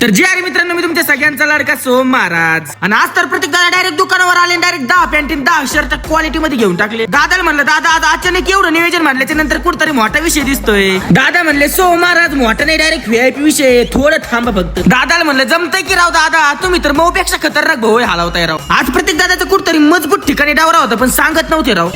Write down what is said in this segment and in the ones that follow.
तर जे आहे मित्रांनो, मी तुमच्या सगळ्यांचा लाडका सोम महाराज. आणि आज तर प्रत्येक दादा डायरेक्ट दुकानावर आले, डायरेक्ट 10 पॅन्टीन 10 शर्ट क्वालिटी मध्ये घेऊन टाकले. दादाला म्हणलं, दादा आज अचानक एवढं नियोजन म्हणल्याच्या नंतर कुठतरी मोठा विषय दिसतोय. दादा म्हणले, सोम महाराज मोठा नाही, डायरेक्ट व्हीआयपी विषय, थोडं थांबा फक्त. दादाला म्हणलं, जमतंय की राव दादा, तुम्ही तर मऊपेक्षा खतरनाक भाऊ हलावताय राव. आज प्रत्येक दादाचं कुठतरी मजबूत ठिकाणी डावरा होता, पण सांगत नव्हते राव.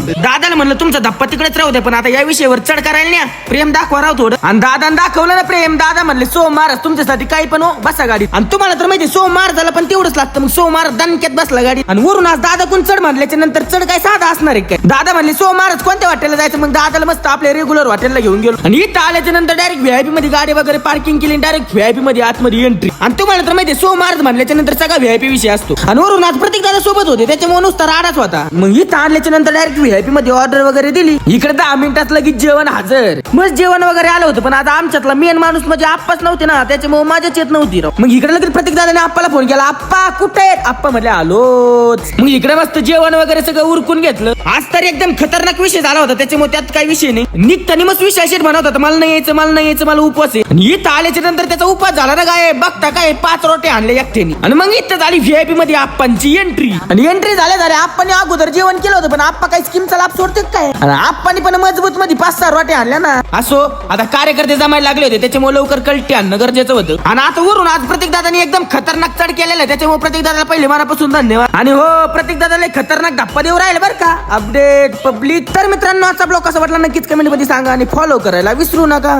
दादाला म्हणलं, तुमचा धप्पा तिकडेच राहू द्या, पण आता या विषयावर चढ करायला न्या, प्रेम दाखवा राव थोडं. आणि दादाने दाखवलं ना प्रेम. दादा म्हणले, सोम महाराज तुमच्यासाठी काही पण हो, बसा गाडी. आणि तुम्हाला तर माहिती सोम महाराजाला पण तेवढंच लागतं. मग सोम महाराज दणक्यात बसला गाडी. आणि वरून आज दादा कोण चढ म्हणल्याच्या नंतर चढ काय साधा असणार आहे काय. दादा म्हणले, सोम महाराज कोणत्या हॉटेलला जायचं. मग दादाला मस्त आपल्या रेग्युलर हॉटेलला घेऊन गेलो. आणि इथं आल्याच्या नंतर डायरेक्ट व्हीआयपी मध्ये गाडी वगैरे पार्किंग केली, डायरेक्ट व्हीआयपी मध्ये आतमध्ये एंट्री. आणि तुम्हाला तर माहिती सोम महाराज म्हणल्याच्या नंतर सगळा व्हीआयपी विषय असतो. आणि वरून आज प्रत्येक दादा सोबत होते, त्याच्यामुळे नुसता राडाच होता. मग इथं आल्याच्या नंतर डायरेक्ट व्हीआयपी मध्ये ऑर्डर वगैरे दिली. इकडे 10 मिनिटात लगेच जेवण हजर. मग जेवण वगैरे आलं होतं, पण आता आमच्यातला मेन माणूस म्हणजे आप्पाच नव्हते ना, त्याच्यामुळे माझ्याच येत नव्हती राव. मग इकडे लगेच प्रत्येक दादाने आप्पाला फोन केला, आप्पा कुठे आहेत. आप्पा म्हणले, आलोच. मग इकडे मस्त जेवण वगैरे सगळं उरकून घेतलं. आज तर एकदम खतरनाक विषय झाला होता, त्याच्यामुळे त्यात काही विषय नाही. निघतानी मस्त विषय म्हणत होता, मला नाही यायचं, मला नाही यायचं, मला उपवास आहे. आणि इथं आल्याच्या नंतर त्याचा उपवास झाला ना काय, बघता काय 5 रोटे आणले एकट्याने. आणि मग इथं झाली व्हीआयपी मध्ये आप्पांची एंट्री. आणि एंट्री झाल्या आप्पाने अगोदर जेवण केलं होतं, पण आप्पा काही स्कीमचा लाभ सोडते काय. आणि आप्पाने पण मजबूत मध्ये 5-6 रोटे आणल्या ना. असो, आता कार्यकर्ते जमायला लागले होते, त्याच्यामुळे लवकर कल्टी आणणं गरजेचं होतं. आणि आता वरून आज प्रत्येक दादाने एकदम खतरनाक चढ केलेला आहे, त्याच्यामुळे प्रत्येक दादाला पहिले मनापासून धन्यवाद. आणि हो, प्रत्येक दादाला खतरनाक धप्पा देऊ राहिले बरं का. Update public. तर मित्रांनो, आजचा ब्लॉग कसा वाटला नक्कीच कमेंट मध्ये सांगा आणि फॉलो करायला विसरू नका.